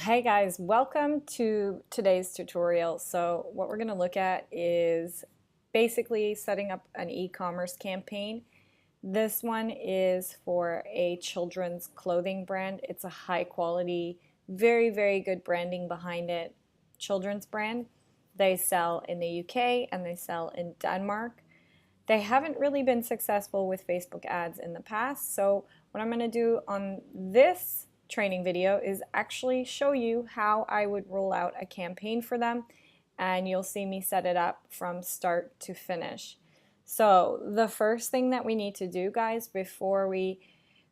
Hey guys, welcome to today's tutorial. So what we're going to look at is basically setting up an e-commerce campaign. This one is for a children's clothing brand. It's a high quality, very good branding behind it. Children's brand. They sell in the UK and they sell in Denmark. They haven't really been successful with Facebook ads in the past. So what I'm going to do on this training video is actually show you how I would roll out a campaign for them, and you'll see me set it up from start to finish. So the first thing that we need to do, guys, before we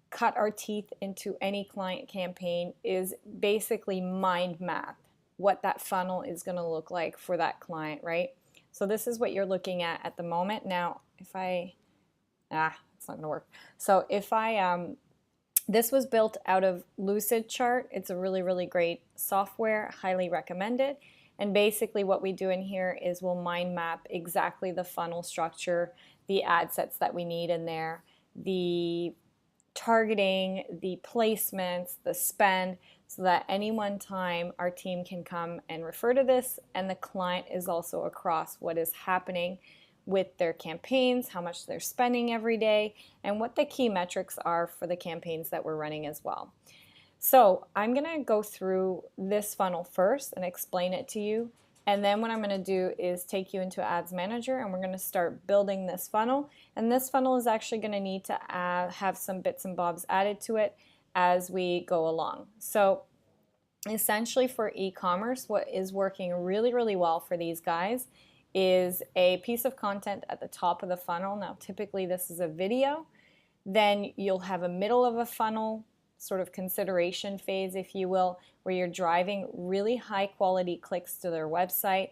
cut our teeth into any client campaign is basically mind map what that funnel is going to look like for that client, right? So this is what you're looking at the moment. Now, if I, it's not going to work. So if I, this was built out of Lucidchart. It's a really great software, highly recommended. And basically what we do in here is we'll mind map exactly the funnel structure, the ad sets that we need in there, the targeting, the placements, the spend, so that any one time our team can come and refer to this, and the client is also across what is happening with their campaigns, how much they're spending every day, and what the key metrics are for the campaigns that we're running as well. So I'm going to go through this funnel first and explain it to you. And then what I'm going to do is take you into Ads Manager, and we're going to start building this funnel. And this funnel is actually going to need to have some bits and bobs added to it as we go along. So essentially for e-commerce, what is working really well for these guys is a piece of content at the top of the funnel. Now typically this is a video. Then you'll have a middle of a funnel, sort of consideration phase, if you will, where you're driving really high quality clicks to their website.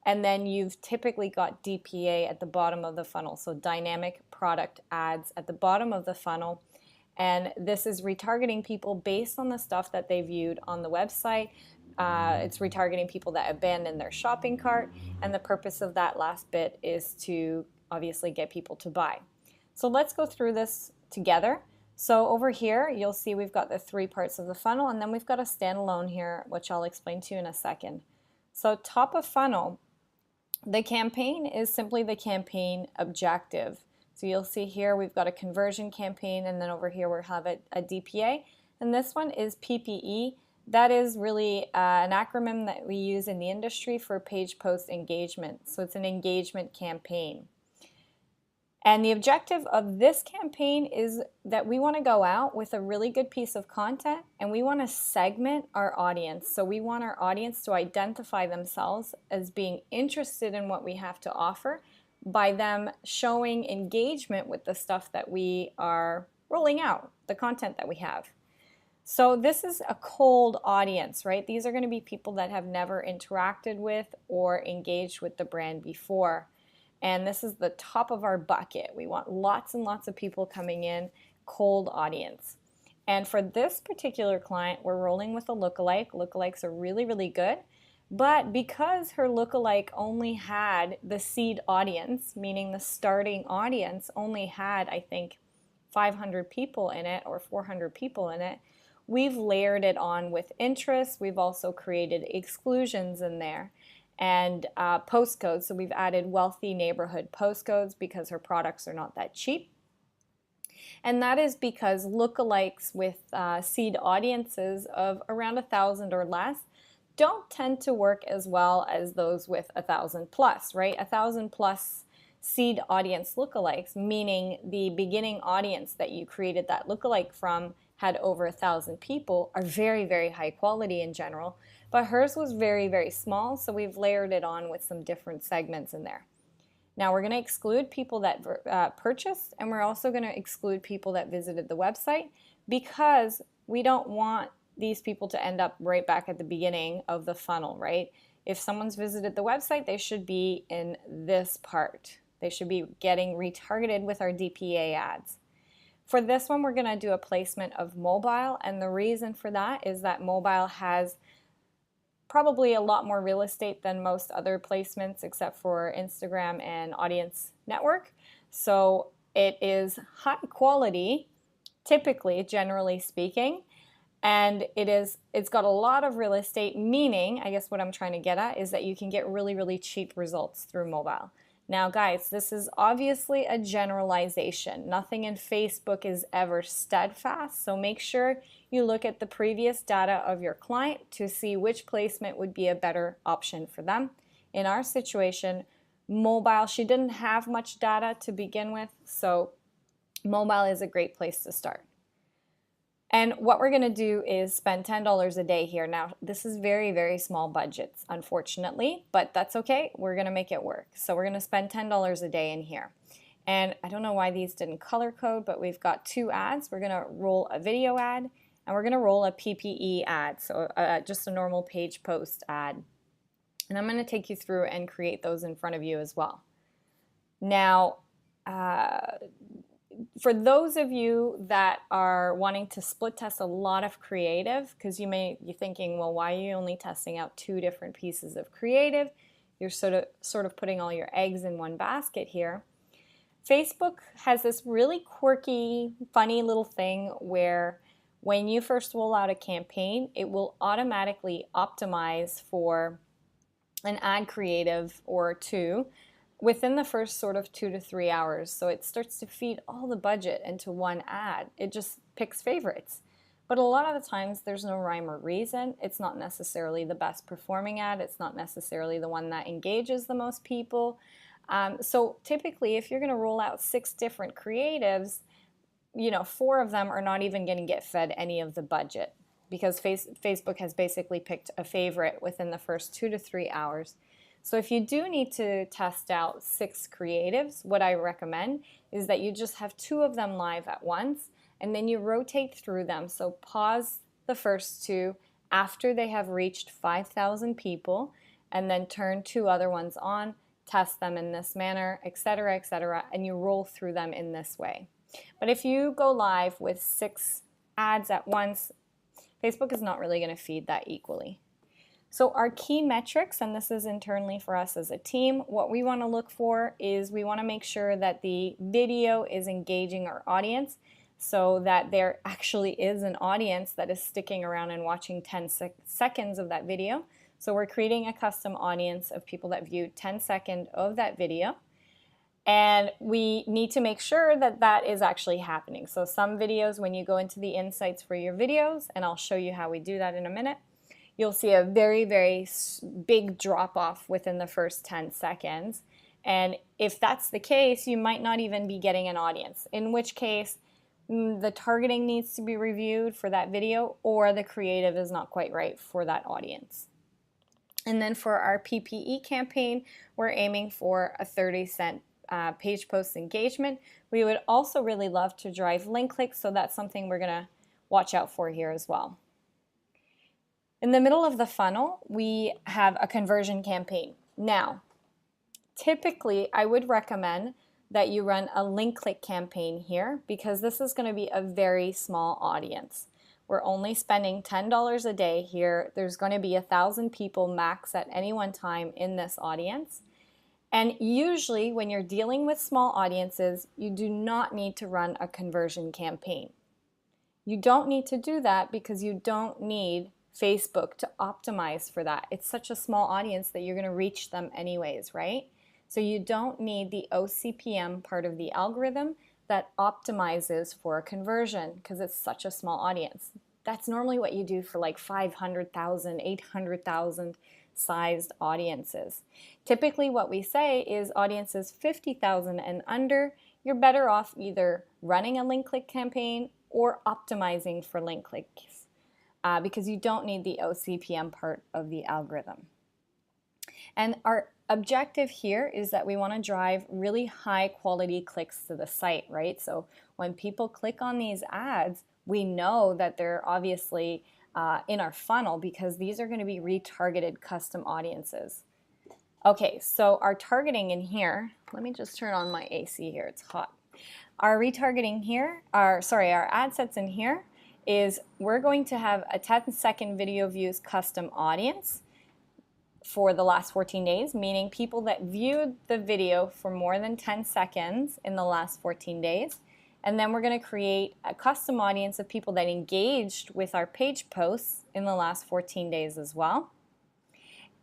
And then you've typically got DPA at the bottom of the funnel, so dynamic product ads at the bottom of the funnel. And this is retargeting people based on the stuff that they viewed on the website. It's retargeting people that abandoned their shopping cart, and the purpose of that last bit is to obviously get people to buy. So let's go through this together. So over here you'll see we've got the three parts of the funnel, and then we've got a standalone here, which I'll explain to you in a second. So top of funnel, the campaign is simply the campaign objective. So you'll see here we've got a conversion campaign, and then over here we'll have a DPA, and this one is PPE. That is really an acronym that we use in the industry for page post engagement. So it's an engagement campaign. And the objective of this campaign is that we want to go out with a really good piece of content, and we want to segment our audience. So we want our audience to identify themselves as being interested in what we have to offer by them showing engagement with the stuff that we are rolling out, the content that we have. So this is a cold audience, right? These are going to be people that have never interacted with or engaged with the brand before. And this is the top of our bucket. We want lots and lots of people coming in, cold audience. And for this particular client, we're rolling with a lookalike. Lookalikes are really good. But because her lookalike only had the seed audience, meaning the starting audience only had, I think, 500 people in it or 400 people in it, we've layered it on with interest. We've also created exclusions in there and postcodes. So we've added wealthy neighborhood postcodes because her products are not that cheap. And that is because lookalikes with seed audiences of around 1,000 or less don't tend to work as well as those with 1,000 plus, right? 1,000 plus seed audience lookalikes, meaning the beginning audience that you created that lookalike from had over 1,000 people, are very high quality in general. But hers was very small, so we've layered it on with some different segments in there. Now we're going to exclude people that purchased, and we're also going to exclude people that visited the website, because we don't want these people to end up right back at the beginning of the funnel, right? If someone's visited the website, they should be in this part. They should be getting retargeted with our DPA ads. For this one, we're going to do a placement of mobile, and the reason for that is that mobile has probably a lot more real estate than most other placements except for Instagram and Audience Network. So it is high quality, typically, generally speaking, And it's got a lot of real estate, meaning, I guess what I'm trying to get at is that you can get really, really cheap results through mobile. Now guys, this is obviously a generalization. Nothing in Facebook is ever steadfast, so make sure you look at the previous data of your client to see which placement would be a better option for them. In our situation, mobile, she didn't have much data to begin with, so mobile is a great place to start. And what we're going to do is spend $10 a day here. Now, this is very, very small budgets, unfortunately, but that's okay. We're going to make it work. So we're going to spend $10 a day in here. And I don't know why these didn't color code, but we've got 2 ads. We're going to roll a video ad, and we're going to roll a PPE ad, so just a normal page post ad. And I'm going to take you through and create those in front of you as well. Now, for those of you that are wanting to split test a lot of creative, because you may be thinking, well, why are you only testing out 2 different pieces of creative? You're sort of putting all your eggs in one basket here. Facebook has this really quirky, funny little thing where when you first roll out a campaign, it will automatically optimize for an ad creative or 2 within the first sort of 2 to 3 hours. So it starts to feed all the budget into one ad. It just picks favorites. But a lot of the times there's no rhyme or reason. It's not necessarily the best performing ad. It's not necessarily the one that engages the most people. So typically if you're going to roll out 6 different creatives, 4 of them are not even going to get fed any of the budget because Facebook has basically picked a favorite within the first 2 to 3 hours. So if you do need to test out 6 creatives, what I recommend is that you just have 2 of them live at once and then you rotate through them. So pause the first 2 after they have reached 5,000 people and then turn 2 other ones on, test them in this manner, etc., and you roll through them in this way. But if you go live with 6 ads at once, Facebook is not really going to feed that equally. So our key metrics, and this is internally for us as a team, what we want to look for is we want to make sure that the video is engaging our audience so that there actually is an audience that is sticking around and watching 10 seconds of that video. So we're creating a custom audience of people that view 10 seconds of that video. And we need to make sure that that is actually happening. So some videos, when you go into the insights for your videos, and I'll show you how we do that in a minute, you'll see a very, very big drop off within the first 10 seconds. And if that's the case, you might not even be getting an audience, in which case the targeting needs to be reviewed for that video or the creative is not quite right for that audience. And then for our PPE campaign, we're aiming for a 30-cent page post engagement. We would also really love to drive link clicks, so that's something we're going to watch out for here as well. In the middle of the funnel, we have a conversion campaign. Now, typically, I would recommend that you run a link click campaign here because this is going to be a very small audience. We're only spending $10 a day here. There's going to be 1,000 people max at any one time in this audience. And usually, when you're dealing with small audiences, you do not need to run a conversion campaign. You don't need to do that because you don't need Facebook to optimize for that. It's such a small audience that you're going to reach them anyways, right? So you don't need the OCPM part of the algorithm that optimizes for a conversion because it's such a small audience. That's normally what you do for like 500,000, 800,000 sized audiences. Typically what we say is audiences 50,000 and under, you're better off either running a link click campaign or optimizing for link clicks. Because you don't need the OCPM part of the algorithm. And our objective here is that we want to drive really high quality clicks to the site, right? So when people click on these ads, we know that they're obviously in our funnel because these are going to be retargeted custom audiences. Okay, so our targeting in here, let me just turn on my AC here, it's hot. Our retargeting here, our ad sets in here, is we're going to have a 10-second video views custom audience for the last 14 days, meaning people that viewed the video for more than 10 seconds in the last 14 days. And then we're going to create a custom audience of people that engaged with our page posts in the last 14 days as well.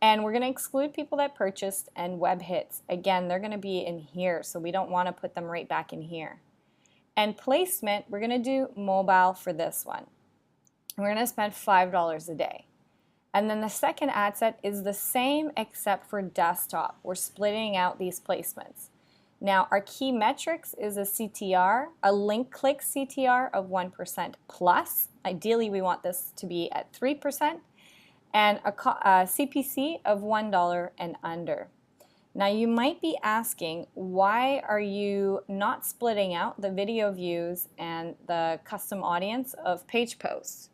And we're going to exclude people that purchased and web hits. Again, they're going to be in here, so we don't want to put them right back in here. And placement, we're going to do mobile for this one. We're going to spend $5 a day. And then the second ad set is the same except for desktop. We're splitting out these placements. Now our key metrics is a CTR, a link click CTR of 1% plus. Ideally we want this to be at 3%. And a CPC of $1 and under. Now you might be asking, why are you not splitting out the video views and the custom audience of page posts?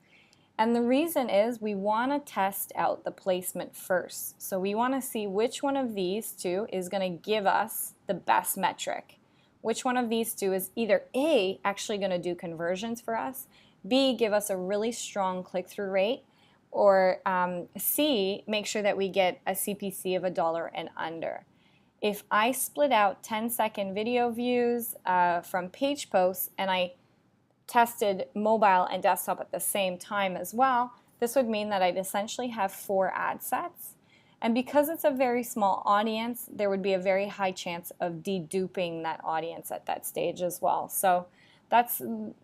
And the reason is we want to test out the placement first. So we want to see which one of these two is going to give us the best metric. Which one of these two is either A, actually going to do conversions for us, B, give us a really strong click-through rate, or C, make sure that we get a CPC of $1 and under. If I split out 10-second video views from page posts and I tested mobile and desktop at the same time as well, this would mean that I'd essentially have 4 ad sets. And because it's a very small audience, there would be a very high chance of deduping that audience at that stage as well. So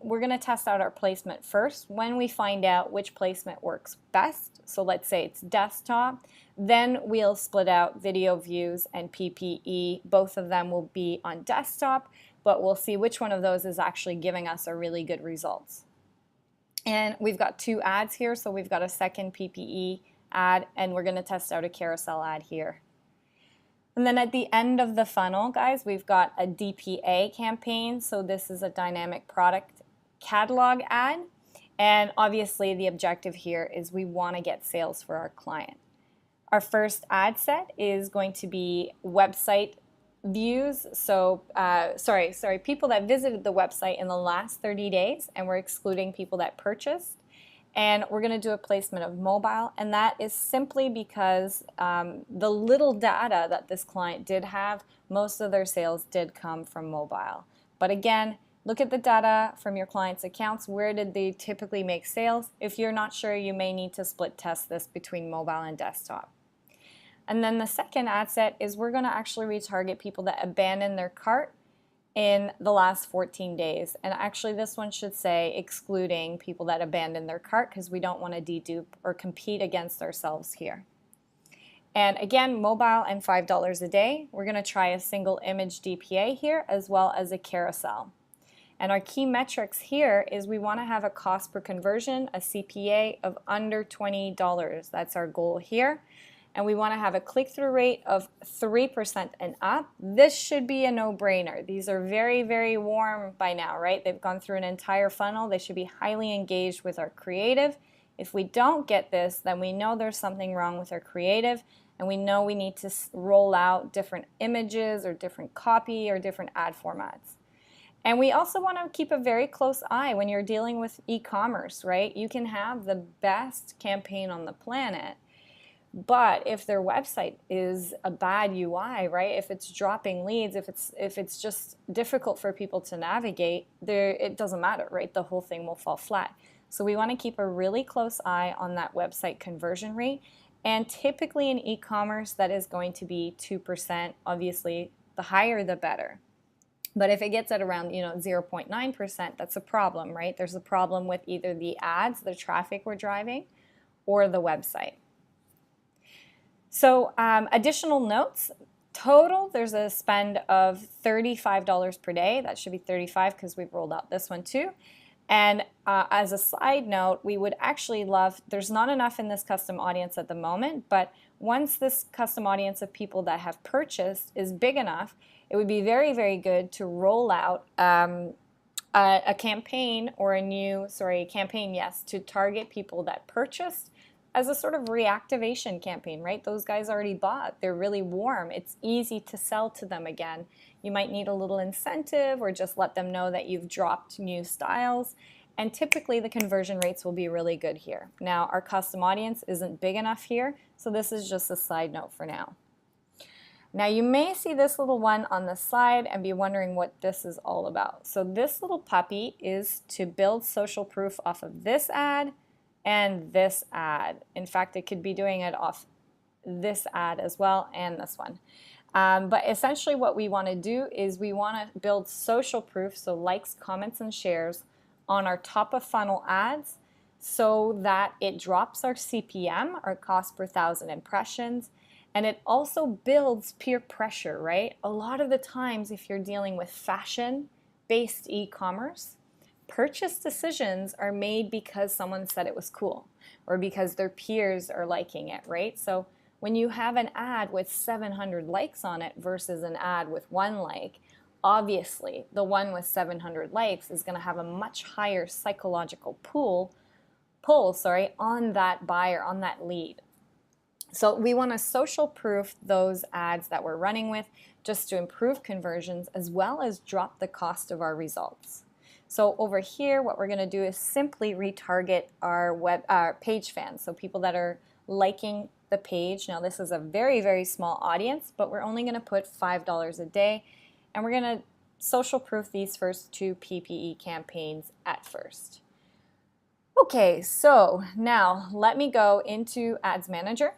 we're going to test out our placement first. When we find out which placement works best, so let's say it's desktop, then we'll split out video views and PPE. Both of them will be on desktop, but we'll see which one of those is actually giving us a really good results. And we've got 2 ads here, so we've got a second PPE ad, and we're going to test out a carousel ad here. And then at the end of the funnel, guys, we've got a DPA campaign. So this is a dynamic product catalog ad. And obviously the objective here is we want to get sales for our client. Our first ad set is going to be website views. So, people that visited the website in the last 30 days, and we're excluding people that purchased. And we're going to do a placement of mobile, and that is simply because the little data that this client did have, most of their sales did come from mobile. But again, look at the data from your client's accounts. Where did they typically make sales? If you're not sure, you may need to split test this between mobile and desktop. And then the second ad set is we're going to actually retarget people that abandon their cart in the last 14 days. And actually this one should say excluding people that abandon their cart, because we don't want to dedupe or compete against ourselves here. And again, mobile and $5 a day. We're going to try a single image DPA here as well as a carousel. And our key metrics here is we want to have a cost per conversion, a CPA of under $20. That's our goal here. And we want to have a click-through rate of 3% and up. This should be a no-brainer. These are very, very warm by now, right? They've gone through an entire funnel. They should be highly engaged with our creative. If we don't get this, then we know there's something wrong with our creative, and we know we need to roll out different images or different copy or different ad formats. And we also want to keep a very close eye when you're dealing with e-commerce, right? You can have the best campaign on the planet, but if their website is a bad UI, right? If it's dropping leads, if it's just difficult for people to navigate, it doesn't matter, right? The whole thing will fall flat. So we want to keep a really close eye on that website conversion rate. And typically in e-commerce, that is going to be 2%. Obviously, the higher the better. But if it gets at around 0.9%, that's a problem, right? There's a problem with either the ads, the traffic we're driving, or the website. So additional notes, total there's a spend of $35 per day. That should be 35 because we've rolled out this one too. And as a side note, we would actually love, there's not enough in this custom audience at the moment, but once this custom audience of people that have purchased is big enough, it would be very, very good to roll out a campaign or campaign, yes, to target people that purchased as a sort of reactivation campaign, right? Those guys already bought. They're really warm. It's easy to sell to them again. You might need a little incentive or just let them know that you've dropped new styles. And typically the conversion rates will be really good here. Now, our custom audience isn't big enough here, so this is just a side note for now. Now you may see this little one on the side and be wondering what this is all about. So this little puppy is to build social proof off of this ad and this ad. In fact, it could be doing it off this ad as well and this one. But essentially what we want to do is we want to build social proof, so likes, comments, and shares on our top of funnel ads so that it drops our CPM, our cost per thousand impressions, and it also builds peer pressure, right? A lot of the times if you're dealing with fashion-based e-commerce, purchase decisions are made because someone said it was cool or because their peers are liking it, right? So when you have an ad with 700 likes on it versus an ad with 1 like, obviously the one with 700 likes is going to have a much higher psychological pull on that buyer, on that lead. So we want to social proof those ads that we're running with just to improve conversions as well as drop the cost of our results. So over here, what we're going to do is simply retarget our page fans, so people that are liking the page. Now this is a very, very small audience, but we're only going to put $5 a day, and we're going to social proof these first 2 PPE campaigns at first. Okay, so now let me go into Ads Manager.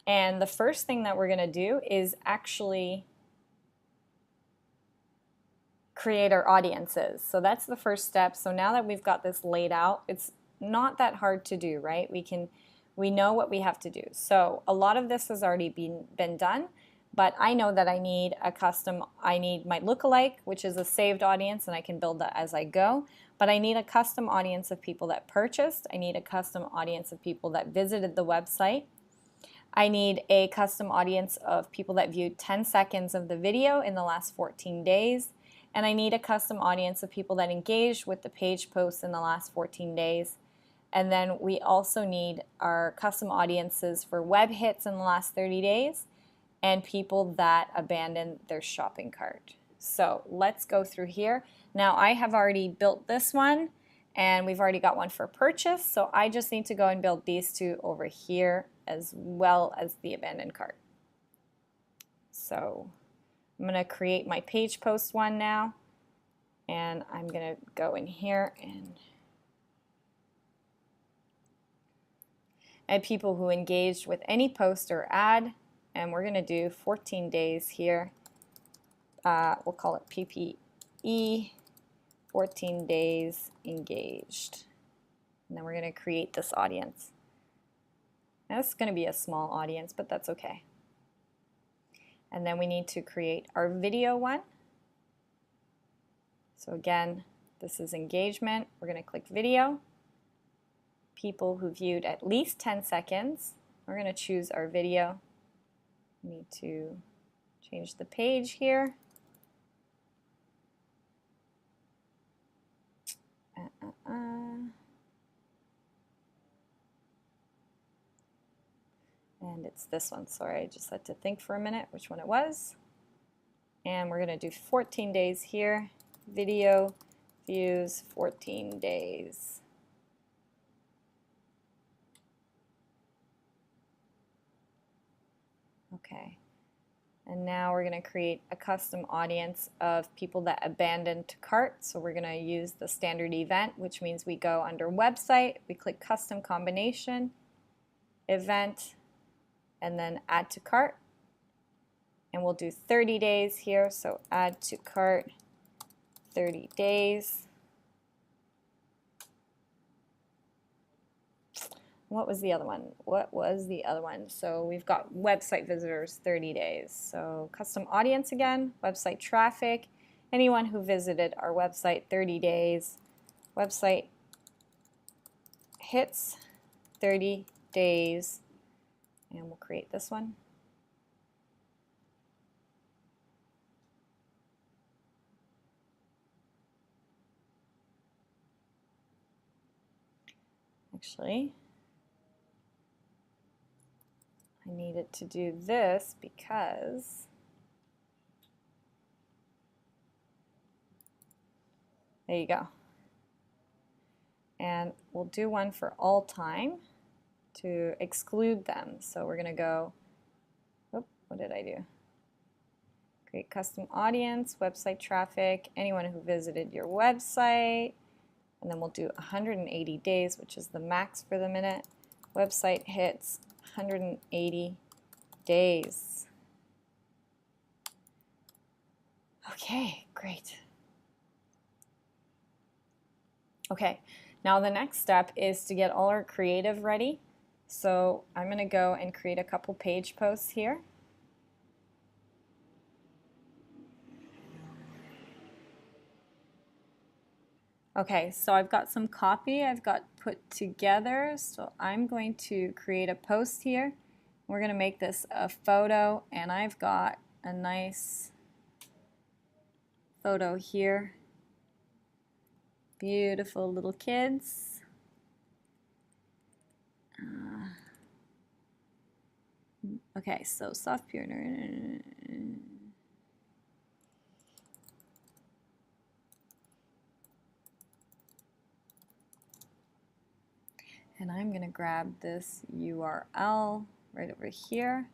And the first thing that we're going to do is actually create our audiences. So that's the first step. So now that we've got this laid out, it's not that hard to do, right? We know what we have to do. So a lot of this has already been done, but I know that I need my lookalike, which is a saved audience, and I can build that as I go. But I need a custom audience of people that purchased. I need a custom audience of people that visited the website. I need a custom audience of people that viewed 10 seconds of the video in the last 14 days. And I need a custom audience of people that engaged with the page posts in the last 14 days. And then we also need our custom audiences for web hits in the last 30 days and people that abandoned their shopping cart. So let's go through here. Now I have already built this one, and we've already got one for purchase. So I just need to go and build these 2 over here as well as the abandoned cart. So I'm going to create my page post one now, and I'm going to go in here and add people who engaged with any post or ad, and we're going to do 14 days here. We'll call it PPE, 14 days engaged. And then we're going to create this audience. Now this is going to be a small audience, but that's okay. And then we need to create our video one. So again, this is engagement. We're going to click video. People who viewed at least 10 seconds. We're going to choose our video. We need to change the page here. And it's this one. Sorry, I just had to think for a minute which one it was. And we're going to do 14 days here. Video views 14 days. Okay. And now we're going to create a custom audience of people that abandoned cart. So we're going to use the standard event, which means we go under website, we click custom combination, event, and then add to cart. And we'll do 30 days here. So add to cart, 30 days. What was the other one? What was the other one? So we've got website visitors, 30 days. So custom audience again, website traffic, anyone who visited our website 30 days, website hits 30 days, and we'll create this one. Actually, I needed to do this because there you go. And we'll do one for all time to exclude them. So we're going to go, oh, what did I do? Create custom audience, website traffic, anyone who visited your website. And then we'll do 180 days, which is the max for the minute. Website hits 180 days. Okay, great. Okay, now the next step is to get all our creative ready. So I'm going to go and create a couple page posts here. Okay, so I've got some copy I've got put together, so I'm going to create a post here. We're going to make this a photo, and I've got a nice photo here. Beautiful little kids. Okay, so soft pure. And I'm going to grab this URL right over here.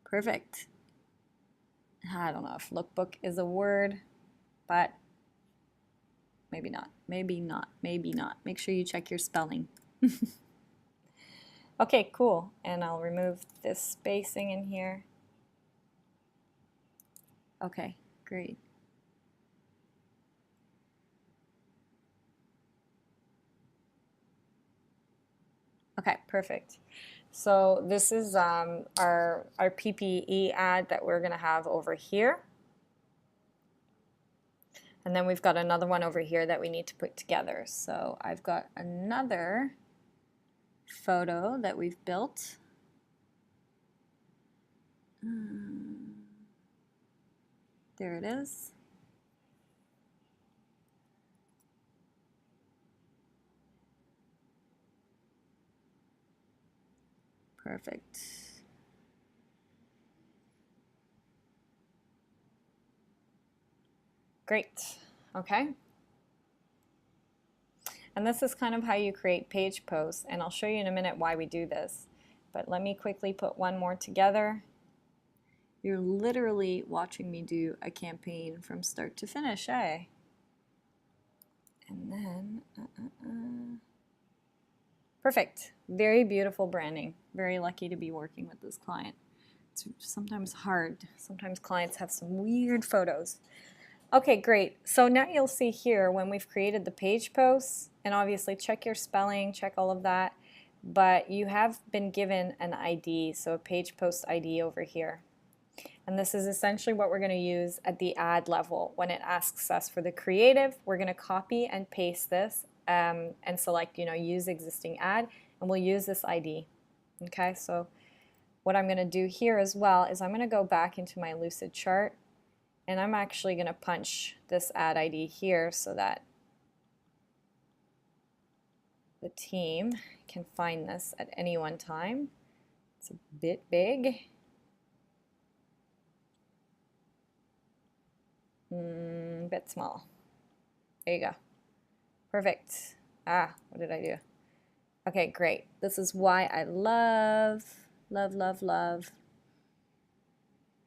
Perfect. I don't know if lookbook is a word, but maybe not, maybe not, maybe not. Make sure you check your spelling. Okay, cool. And I'll remove this spacing in here. Okay, great. Okay, perfect. So this is our PPE ad that we're going to have over here. And then we've got another one over here that we need to put together. So I've got another photo that we've built. There it is. Perfect. Great. Okay. And this is kind of how you create page posts, and I'll show you in a minute why we do this. But let me quickly put one more together. You're literally watching me do a campaign from start to finish, eh? And then, perfect. Very beautiful branding. Very lucky to be working with this client. It's sometimes hard. Sometimes clients have some weird photos. Okay, great. So now you'll see here when we've created the page posts, and obviously check your spelling, check all of that, but you have been given an ID, so a page post ID over here. And this is essentially what we're going to use at the ad level. When it asks us for the creative, we're going to copy and paste this and select, use existing ad, and we'll use this ID. Okay, so what I'm going to do here as well is I'm going to go back into my Lucid chart, and I'm actually going to punch this ad ID here so that the team can find this at any one time. It's a bit big. Bit small. There you go. Perfect. What did I do? Okay, great. This is why I love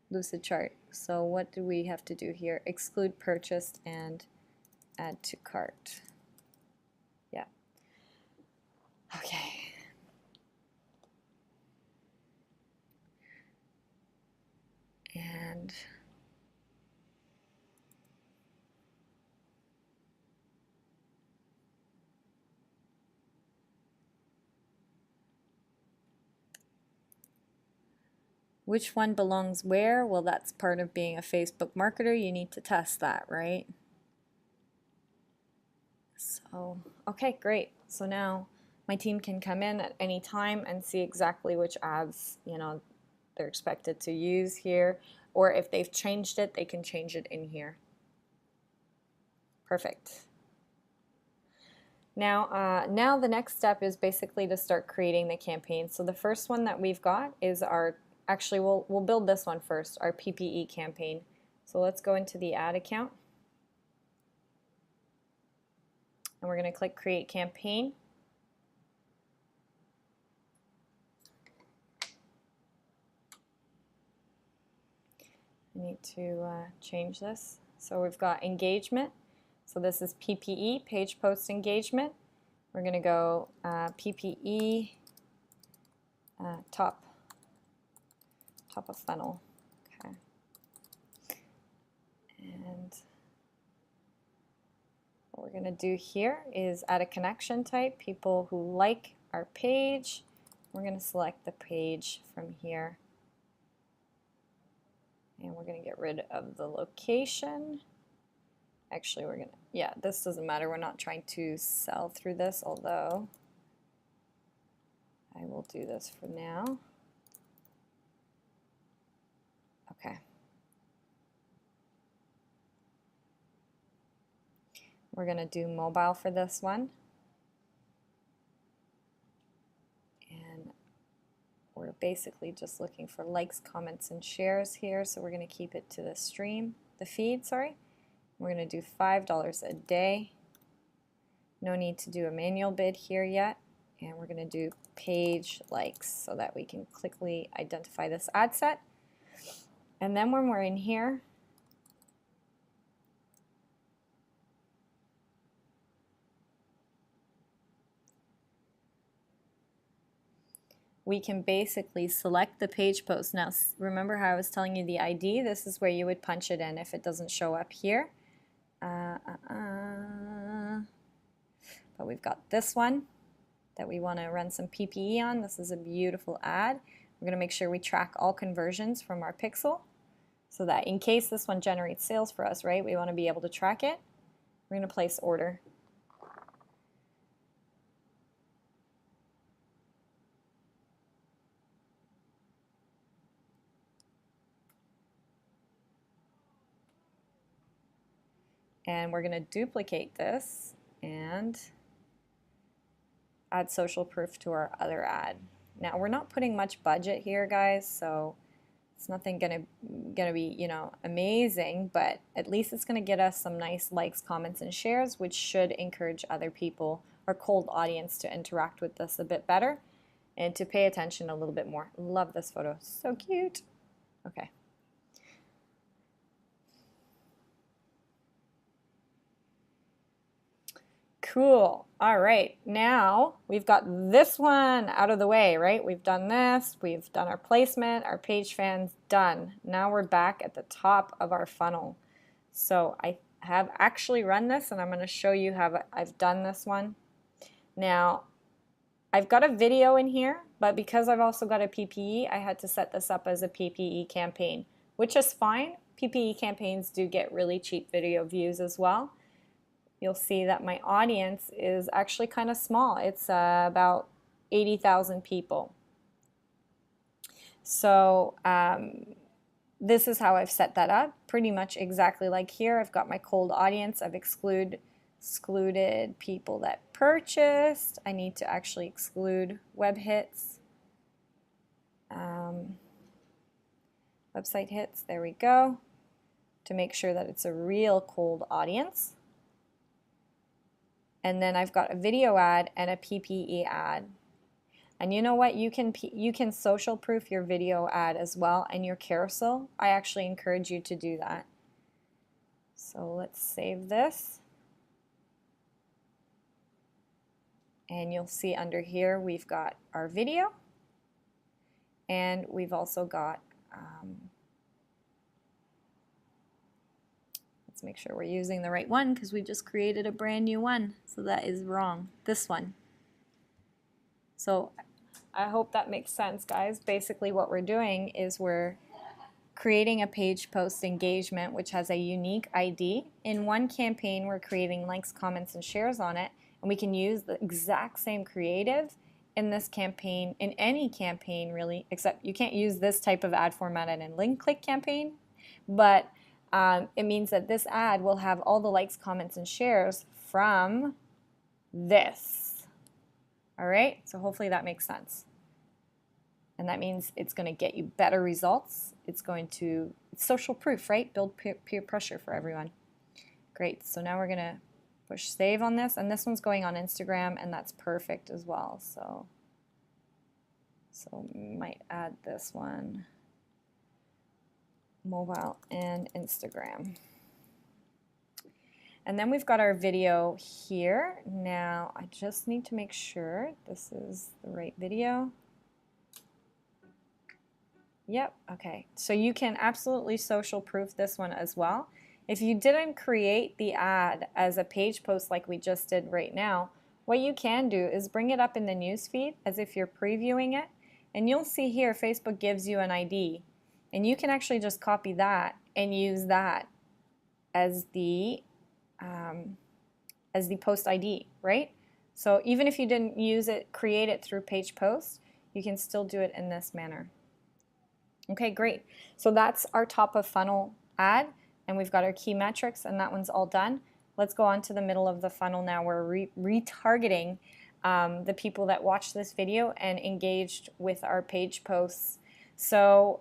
Lucid chart. So what do we have to do here? Exclude purchased and add to cart. Yeah. Okay. And which one belongs where? Well, that's part of being a Facebook marketer. You need to test that, right? So, okay, great. So now my team can come in at any time and see exactly which ads, they're expected to use here, or if they've changed it, they can change it in here. Perfect. Now the next step is basically to start creating the campaign. So the first one that we've got is actually we'll build this one first, our PPE campaign. So let's go into the ad account. And we're going to click Create Campaign. I need to change this. So we've got engagement. So this is PPE, page post engagement. We're going to go PPE top of funnel. Okay. And what we're going to do here is add a connection type, people who like our page. We're going to select the page from here. And we're going to get rid of the location. Actually, we're going to, yeah, this doesn't matter. We're not trying to sell through this, although I will do this for now. Okay. We're going to do mobile for this one. And we're basically just looking for likes, comments, and shares here. So we're going to keep it to the stream, the feed, sorry. We're going to do $5 a day. No need to do a manual bid here yet. And we're going to do page likes so that we can quickly identify this ad set. And then when we're in here, we can basically select the page post. Now remember how I was telling you the ID? This is where you would punch it in if it doesn't show up here. But we've got this one that we want to run some PPE on. This is a beautiful ad. We're going to make sure we track all conversions from our pixel so that in case this one generates sales for us, right, we want to be able to track it. We're going to place order. And we're going to duplicate this and add social proof to our other ad. Now we're not putting much budget here, guys, so it's nothing gonna be, you know, amazing, but at least it's gonna get us some nice likes, comments, and shares, which should encourage other people, our cold audience, to interact with this a bit better and to pay attention a little bit more. Love this photo, so cute. Okay. Cool. All right, now we've got this one out of the way, right? We've done this, we've done our placement, our page fans, done. Now we're back at the top of our funnel. So I have actually run this, and I'm going to show you how I've done this one. Now, I've got a video in here, but because I've also got a PPE, I had to set this up as a PPE campaign, which is fine. PPE campaigns do get really cheap video views as well. You'll see that my audience is actually kind of small. It's about 80,000 people. So this is how I've set that up, pretty much exactly like here. I've got my cold audience. I've excluded people that purchased. I need to actually exclude web hits, website hits. There we go, to make sure that it's a real cold audience. And then I've got a video ad and a PPE ad. And you know what? You can social proof your video ad as well, and your carousel. I actually encourage you to do that. So let's save this. And you'll see under here we've got our video, and we've also got let's make sure we're using the right one because we just created a brand new one. So that is wrong. This one. So I hope that makes sense, guys. Basically what we're doing is we're creating a page post engagement which has a unique ID. In one campaign we're creating likes, comments, and shares on it, and we can use the exact same creative in this campaign, in any campaign really, except you can't use this type of ad format in a link click campaign, but it means that this ad will have all the likes, comments, and shares from this. All right, so hopefully that makes sense. And that means it's going to get you better results. It's social proof, right? Build peer pressure for everyone. Great, so now we're going to push save on this, and this one's going on Instagram, and that's perfect as well. So might add this one. mobile and Instagram. And then we've got our video here. Now I just need to make sure this is the right video. Yep, okay. So you can absolutely social proof this one as well. If you didn't create the ad as a page post like we just did right now, what you can do is bring it up in the newsfeed as if you're previewing it, and you'll see here Facebook gives you an ID, and you can actually just copy that and use that as the post ID, right? So even if you didn't use it, create it through page post, you can still do it in this manner. Okay, great. So that's our top of funnel ad, and we've got our key metrics, and that one's all done. Let's go on to the middle of the funnel now. We're retargeting the people that watched this video and engaged with our page posts. So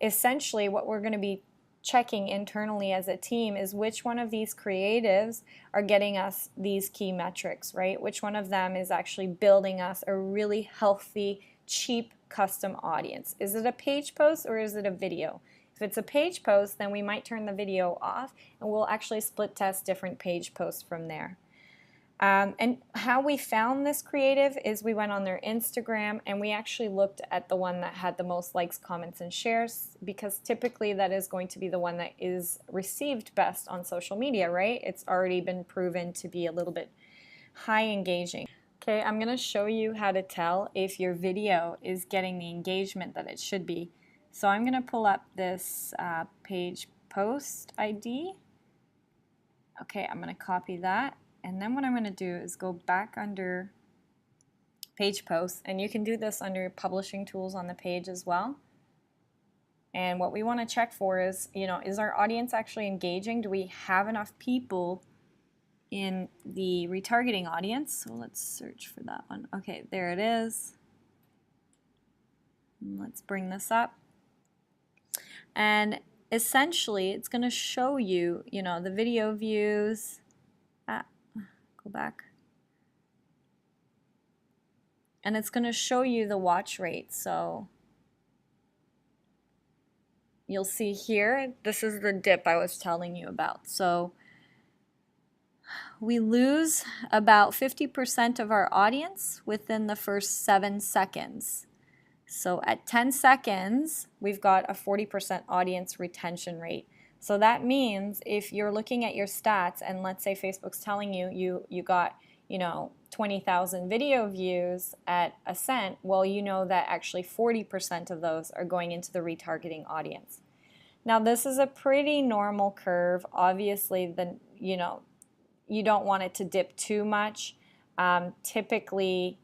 essentially what we're going to be checking internally as a team is which one of these creatives are getting us these key metrics, right? Which one of them is actually building us a really healthy, cheap custom audience. Is it a page post or is it a video? If it's a page post, then we might turn the video off and we'll actually split test different page posts from there. And how we found this creative is we went on their Instagram and we actually looked at the one that had the most likes, comments, and shares, because typically that is going to be the one that is received best on social media, right? It's already been proven to be a little bit high engaging. Okay, I'm going to show you how to tell if your video is getting the engagement that it should be. So I'm going to pull up this page post ID. Okay, I'm going to copy that. And then what I'm going to do is go back under page posts, and you can do this under publishing tools on the page as well. And what we want to check for is, is our audience actually engaging? Do we have enough people in the retargeting audience? So let's search for that one. Okay, there it is. Let's bring this up. And essentially, it's going to show you, the video views. Go back. And it's going to show you the watch rate. So you'll see here, this is the dip I was telling you about. So we lose about 50% of our audience within the first 7 seconds. So at 10 seconds, we've got a 40% audience retention rate. So that means if you're looking at your stats and let's say Facebook's telling you you got 20,000 video views at a cent, well, you know that actually 40% of those are going into the retargeting audience. Now this is a pretty normal curve. Obviously, you don't want it to dip too much. Typically,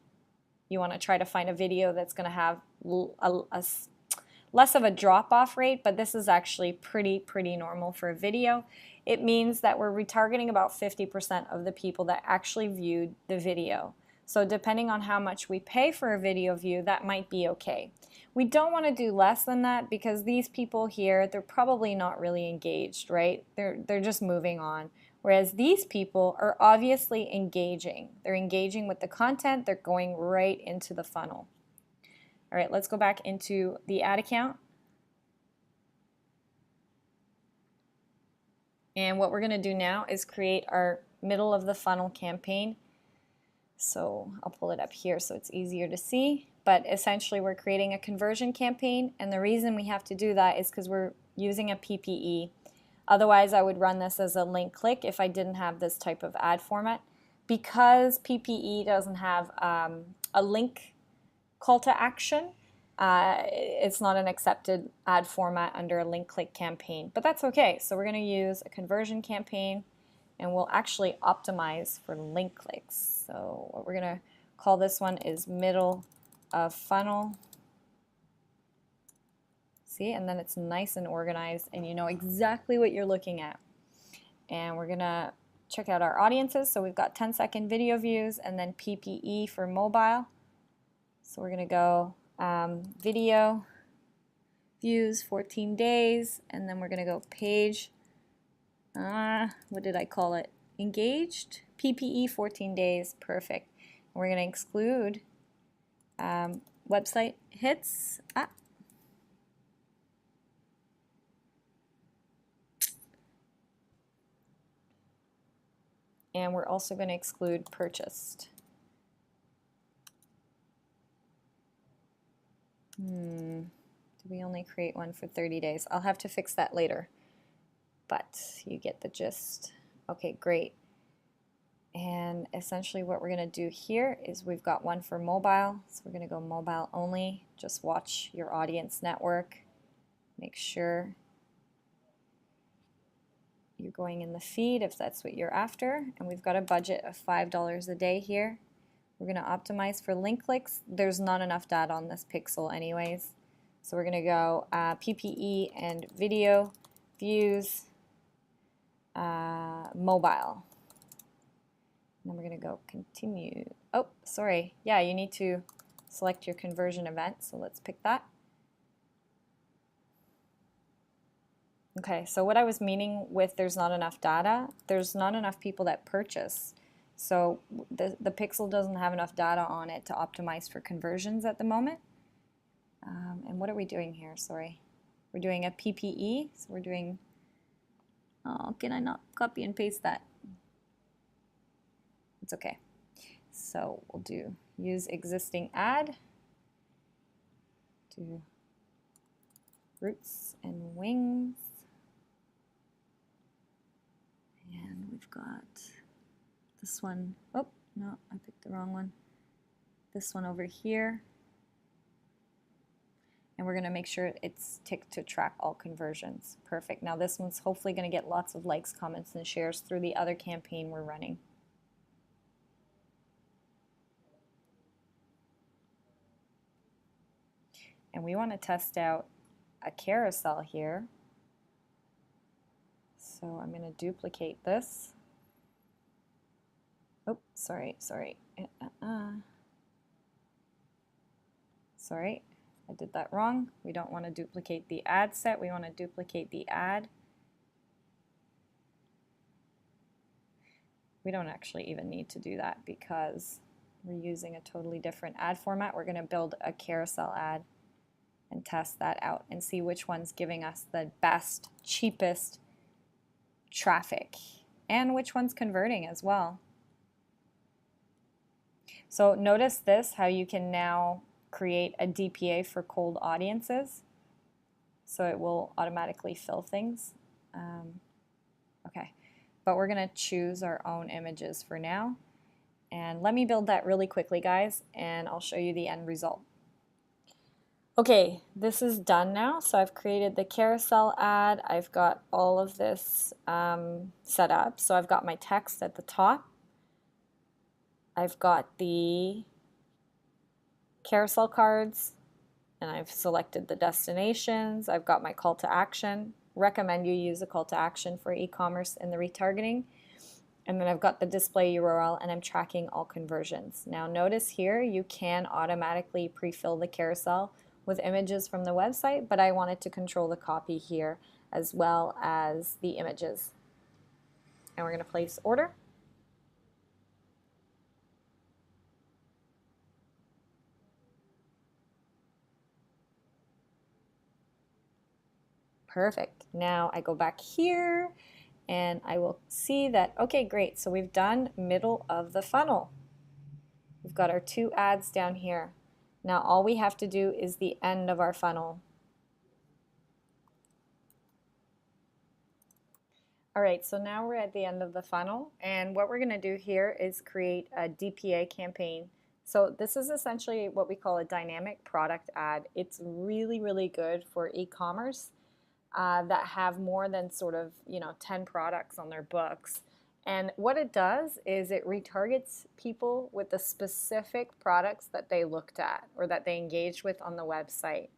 you want to try to find a video that's going to have less of a drop-off rate, but this is actually pretty normal for a video. It means that we're retargeting about 50% of the people that actually viewed the video. So depending on how much we pay for a video view, that might be okay. We don't want to do less than that because these people here, they're probably not really engaged, right? They're just moving on. Whereas these people are obviously engaging. They're engaging with the content. They're going right into the funnel. All right, let's go back into the ad account. And what we're going to do now is create our middle of the funnel campaign. So I'll pull it up here so it's easier to see. But essentially we're creating a conversion campaign, and the reason we have to do that is because we're using a PPE. Otherwise I would run this as a link click if I didn't have this type of ad format. Because PPE doesn't have a link call to action, it's not an accepted ad format under a link click campaign, but that's okay. So we're going to use a conversion campaign, and we'll actually optimize for link clicks. So what we're going to call this one is middle of funnel. See, and then it's nice and organized and you know exactly what you're looking at. And we're going to check out our audiences. So we've got 10-second video views and then PPE for mobile. So we're going to go video views 14 days, and then we're going to go page, what did I call it? Engaged? PPE 14 days, perfect. And we're going to exclude website hits. and we're also going to exclude purchased. Do we only create one for 30 days? I'll have to fix that later, but you get the gist. Okay, great. And essentially what we're going to do here is we've got one for mobile, so we're going to go mobile only. Just watch your audience network. Make sure you're going in the feed if that's what you're after. And we've got a budget of $5 a day here. We're going to optimize for link clicks. There's not enough data on this pixel anyways. So we're going to go PPE and video views, mobile. And then we're going to go continue. Oh, sorry. Yeah, you need to select your conversion event. So let's pick that. Okay, so what I was meaning with there's not enough data, there's not enough people that purchase. So the pixel doesn't have enough data on it to optimize for conversions at the moment. And what are we doing here? Sorry. We're doing a PPE. So we're doing, oh, can I not copy and paste that? It's okay. So we'll do use existing ad, do roots and wings. And we've got this one. Oh, no, I picked the wrong one. This one over here. And we're going to make sure it's ticked to track all conversions. Perfect. Now this one's hopefully going to get lots of likes, comments, and shares through the other campaign we're running. And we want to test out a carousel here. So I'm going to duplicate this. Oh, sorry. Sorry, I did that wrong. We don't want to duplicate the ad set. We want to duplicate the ad. We don't actually even need to do that because we're using a totally different ad format. We're going to build a carousel ad and test that out and see which one's giving us the best, cheapest traffic and which one's converting as well. So notice this, how you can now create a DPA for cold audiences. So it will automatically fill things. Okay, but we're going to choose our own images for now. And let me build that really quickly, guys, and I'll show you the end result. Okay, this is done now. So I've created the carousel ad. I've got all of this set up. So I've got my text at the top. I've got the carousel cards, and I've selected the destinations. I've got my call to action. Recommend you use a call to action for e-commerce in the retargeting. And then I've got the display URL, and I'm tracking all conversions. Now notice here you can automatically pre-fill the carousel with images from the website, but I wanted to control the copy here as well as the images. And we're going to place order. Perfect. Now I go back here and I will see that, okay, great. So we've done middle of the funnel. We've got our 2 ads down here. Now all we have to do is the end of our funnel. All right, so now we're at the end of the funnel, and what we're going to do here is create a DPA campaign. So this is essentially what we call a dynamic product ad. It's really, really good for e-commerce that have more than sort of 10 products on their books. And what it does is it retargets people with the specific products that they looked at or that they engaged with on the website.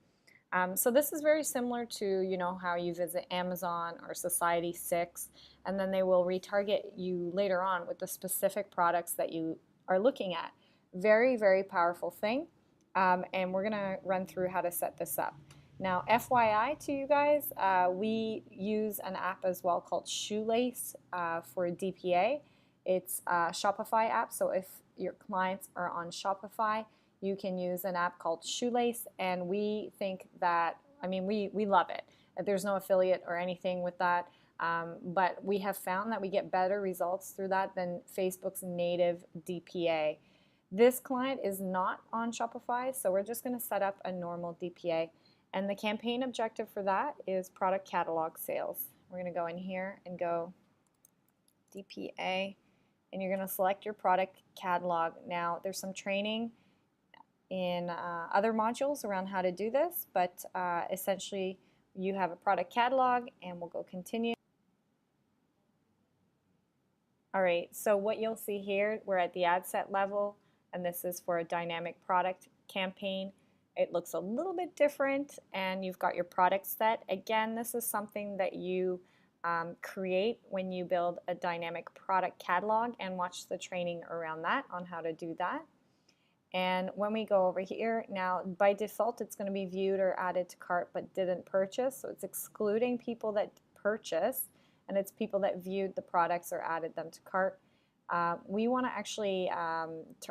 So this is very similar to how you visit Amazon or Society6, and then they will retarget you later on with the specific products that you are looking at. Very, very powerful thing, and we're gonna run through how to set this up. Now, FYI to you guys, we use an app as well called Shoelace for DPA. It's a Shopify app, so if your clients are on Shopify, you can use an app called Shoelace, and we think that, we love it. There's no affiliate or anything with that. But we have found that we get better results through that than Facebook's native DPA. This client is not on Shopify, so we're just going to set up a normal DPA. And the campaign objective for that is product catalog sales. We're going to go in here and go DPA, and you're going to select your product catalog. Now, there's some training in other modules around how to do this, but essentially you have a product catalog, and we'll go continue. All right, so what you'll see here, we're at the ad set level, and this is for a dynamic product campaign. It looks a little bit different, and you've got your product set. Again, this is something that you create when you build a dynamic product catalog, and watch the training around that on how to do that. And when we go over here, now by default it's going to be viewed or added to cart but didn't purchase, so it's excluding people that purchased, and it's people that viewed the products or added them to cart. We want to actually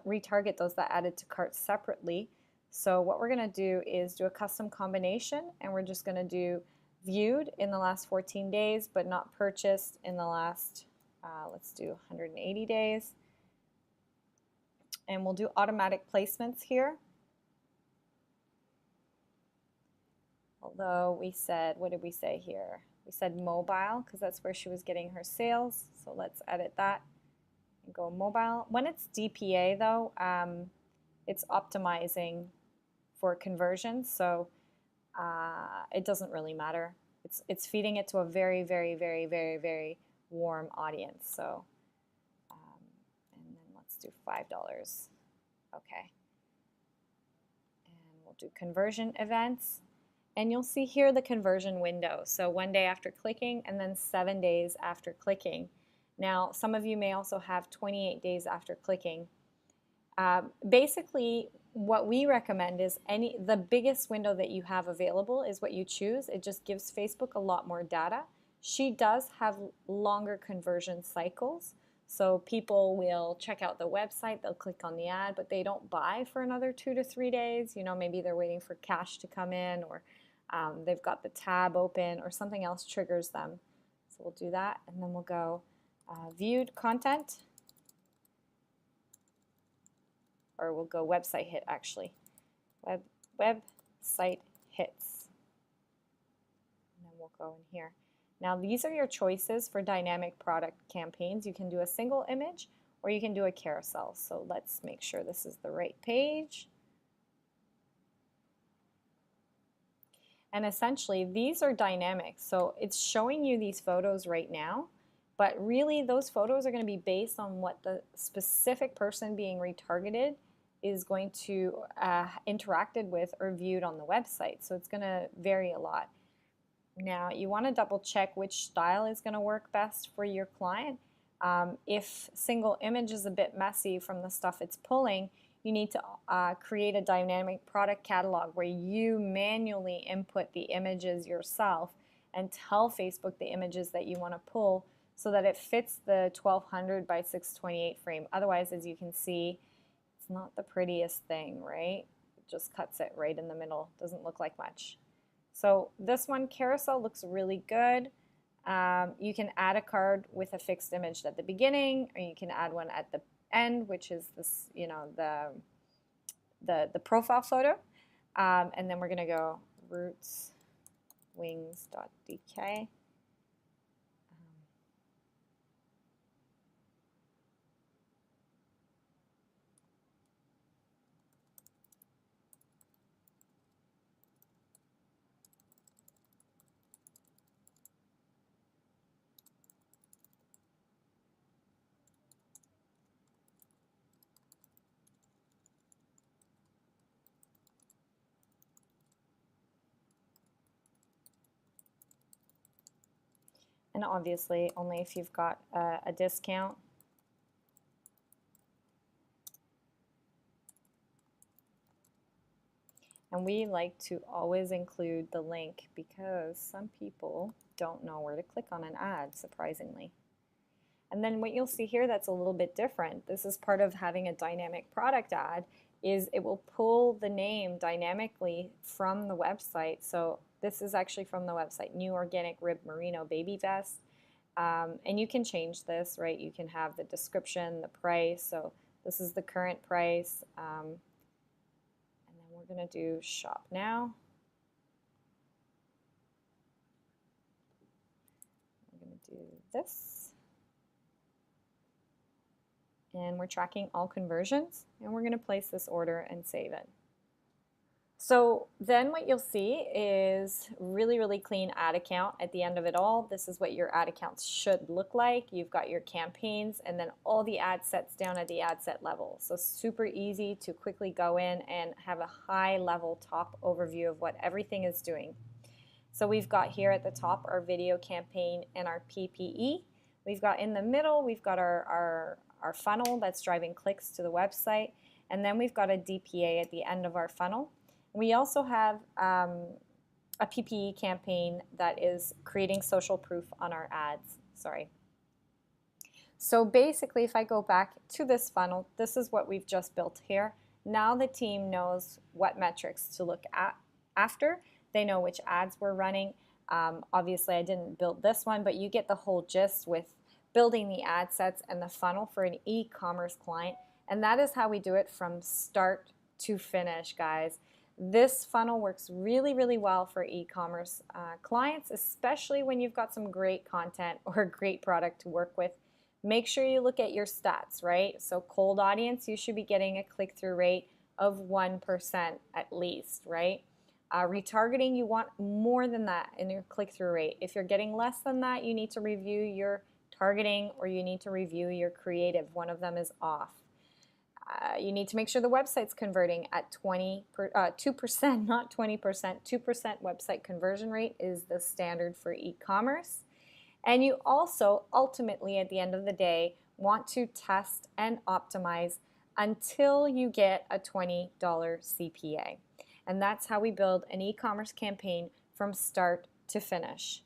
retarget those that added to cart separately. So what we're going to do is do a custom combination, and we're just going to do viewed in the last 14 days but not purchased in the last, let's do 180 days. And we'll do automatic placements here. Although we said, what did we say here? We said mobile because that's where she was getting her sales. So let's edit that and go mobile. When it's DPA though, it's optimizing for conversion. So it doesn't really matter. It's feeding it to a very, very, very, very, very warm audience. So and then let's do $5. Okay. And we'll do conversion events. And you'll see here the conversion window. So 1 day after clicking, and then 7 days after clicking. Now, some of you may also have 28 days after clicking. Basically, what we recommend is the biggest window that you have available is what you choose. It just gives Facebook a lot more data. She does have longer conversion cycles. So people will check out the website, they'll click on the ad, but they don't buy for another 2 to 3 days. You know, maybe they're waiting for cash to come in, or they've got the tab open, or something else triggers them. So we'll do that, and then we'll go viewed content, or we'll go website hit actually. Website hits. And then we'll go in here. Now these are your choices for dynamic product campaigns. You can do a single image or you can do a carousel. So let's make sure this is the right page. And essentially these are dynamic. So it's showing you these photos right now, but really those photos are going to be based on what the specific person being retargeted is going to interacted with or viewed on the website. So it's going to vary a lot. Now you want to double check which style is going to work best for your client. If single image is a bit messy from the stuff it's pulling, you need to create a dynamic product catalog where you manually input the images yourself and tell Facebook the images that you want to pull so that it fits the 1200 by 628 frame. Otherwise, as you can see, it's not the prettiest thing, right? It just cuts it right in the middle. Doesn't look like much. So this one, carousel, looks really good. You can add a card with a fixed image at the beginning, or you can add one at the end, which is this, you know, the profile photo. And then we're going to go roots wings.dk. And obviously only if you've got a discount. And we like to always include the link because some people don't know where to click on an ad, surprisingly. And then what you'll see here that's a little bit different, this is part of having a dynamic product ad, is it will pull the name dynamically from the website. So this is actually from the website, New Organic Rib Merino Baby Vest. And you can change this, right? You can have the description, the price. So this is the current price. And then we're going to do shop now. We're going to do this. And we're tracking all conversions. And we're going to place this order and save it. So then what you'll see is really, really clean ad account at the end of it all. This is what your ad accounts should look like. You've got your campaigns and then all the ad sets down at the ad set level. So super easy to quickly go in and have a high level top overview of what everything is doing. So we've got here at the top our video campaign and our PPE. We've got in the middle, we've got our funnel that's driving clicks to the website. And then we've got a DPA at the end of our funnel. We also have a PPE campaign that is creating social proof on our ads. So basically, if I go back to this funnel, this is what we've just built here. Now the team knows what metrics to look at after. They know which ads we're running. Obviously, I didn't build this one, but you get the whole gist with building the ad sets and the funnel for an e-commerce client. And that is how we do it from start to finish, guys. This funnel works really, really well for e-commerce clients, especially when you've got some great content or a great product to work with. Make sure you look at your stats, right? So cold audience, you should be getting a click-through rate of 1% at least, right? Retargeting, you want more than that in your click-through rate. If you're getting less than that, you need to review your targeting or you need to review your creative. One of them is off. You need to make sure the website's converting at 2%, not 20%. 2% website conversion rate is the standard for e-commerce. And you also, ultimately, at the end of the day, want to test and optimize until you get a $20 CPA. And that's how we build an e-commerce campaign from start to finish.